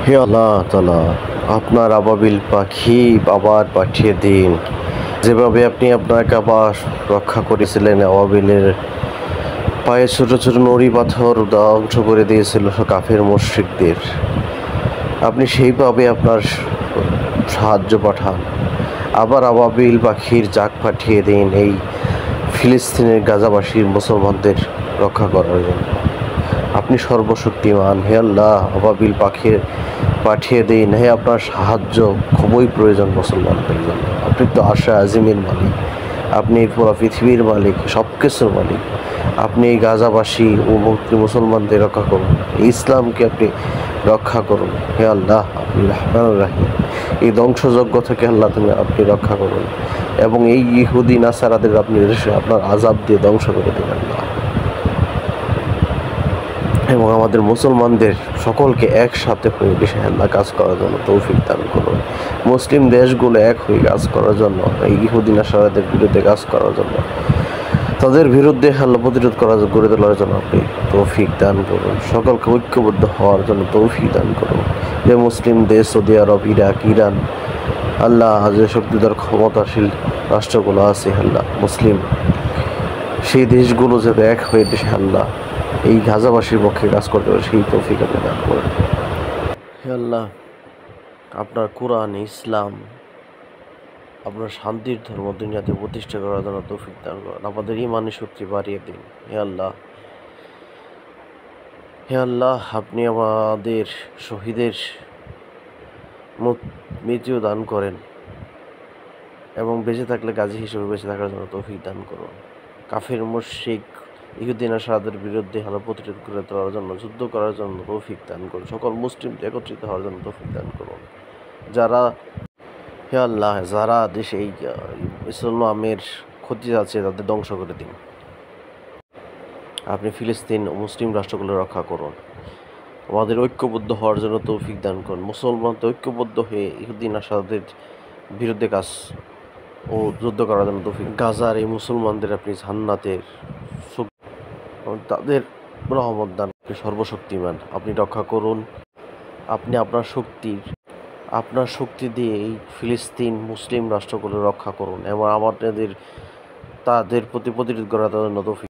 হে আল্লাহ তাআলা, আপনার আবাবিল পাখি আবার পাঠিয়ে দিন। যেভাবে আপনি আপনার কাবা রক্ষা করেছিলেন, আবাবিলের পায়ে ছোট ছোট নুড়ি পাথর ধ্বংস করে দিয়েছিল কাফের মুশরিকদের। আপনি সেইভাবে আপনার সাহায্য পাঠান। আবার আবাবিল পাখির জাক পাঠিয়ে দিন এই ফিলিস্তিনের গাজাবাসীর মুসলমানদের রক্ষা করার জন্য। আপনি সর্বশক্তিমান। হে আল্লাহ, আবাবিল পাখির পাঠিয়ে দিন। হে, আপনার সাহায্য খুবই প্রয়োজন মুসলমানদের জন্য। আপনি তো আরশে আজিমের মালিক, আপনি পুরো পৃথিবীর মালিক, সব কিছুর মালিক। আপনি এই গাজাবাসী ও মুসলমানদের রক্ষা করুন, ইসলামকে আপনি রক্ষা করুন। হে আল্লাহ, আপনি রহমান রাহিম, এই ধ্বংসযজ্ঞ থেকে আল্লাহ আপনি রক্ষা করুন এবং এই ইহুদি নাসারাদের আপনি আপনার আযাব দিয়ে ধ্বংস করে দিন আল্লাহ। এবং আমাদের মুসলমানদের সকলকে একসাথে হয়ে দেশে আল্লাহ কাজ করার জন্য তৌফিক দান করুন। মুসলিম দেশগুলো এক হয়ে কাজ করার জন্য, এই ইহুদি নাসারাদের বিরুদ্ধে কাজ করার জন্য, তাদের বিরুদ্ধে আল্লাহ প্রতিরোধ গড়ে তোলার জন্য আপনি তৌফিক দান করুন। সকলকে ঐক্যবদ্ধ হওয়ার জন্য তৌফিক দান করুন। যে মুসলিম দেশ সৌদি আরব, ইরাক, ইরান, আল্লাহ যে শক্তিধর ক্ষমতাশীল রাষ্ট্রগুলো আছে আল্লাহ মুসলিম, সেই দেশগুলো যাতে এক হয়ে দেশে আল্লাহ এই গাজাবাসীর পক্ষে কাজ করতে পারে, সেই তৌফিক আপনি দান করেন। হে আল্লাহ, আপনার কোরআন, ইসলাম, আপনার শান্তির ধর্ম দুনিয়াতে প্রতিষ্ঠা করার জন্য তৌফিক দান করেন। আমাদের ইমানের শক্তি বাড়িয়ে দিন। হে আল্লাহ, হে আল্লাহ, আপনি আমাদের শহীদের মৃত্যু দান করেন এবং বেঁচে থাকলে গাজী হিসেবে বেঁচে থাকার জন্য তৌফিক দান করুন। কাফের মুশরিক ইহুদি নাসারাদের বিরুদ্ধে আল্লাহ প্রতিরোধ করে তোলার জন্য, যুদ্ধ করার জন্য তৌফিক দান করুন। সকল মুসলিম একত্রিত হওয়ার জন্য তৌফিক দান করুন। যারা, হে আল্লাহ, যারা দেশে এই ইসলামের ক্ষতি আছে তাদের ধ্বংস করে দিন। আপনি ফিলিস্তিন ও মুসলিম রাষ্ট্রগুলো রক্ষা করুন। আমাদের ঐক্যবদ্ধ হওয়ার জন্য তৌফিক দান করুন। মুসলমানদের ঐক্যবদ্ধ হয়ে ইহুদি নাসারাদের বিরুদ্ধে কাজ ও যুদ্ধ করার জন্য তৌফিক। গাজার এই মুসলমানদের আপনি জান্নাতের তাদের রহমত দান। আপনি সর্বশক্তিমান, আপনি রক্ষা করুন। আপনি আপনার শক্তি দিয়ে এই ফিলিস্তিন মুসলিম রাষ্ট্রগুলো রক্ষা করুন এবং আমাদের তাদের প্রতি প্রতিরোধ করার জন্য তৌফিক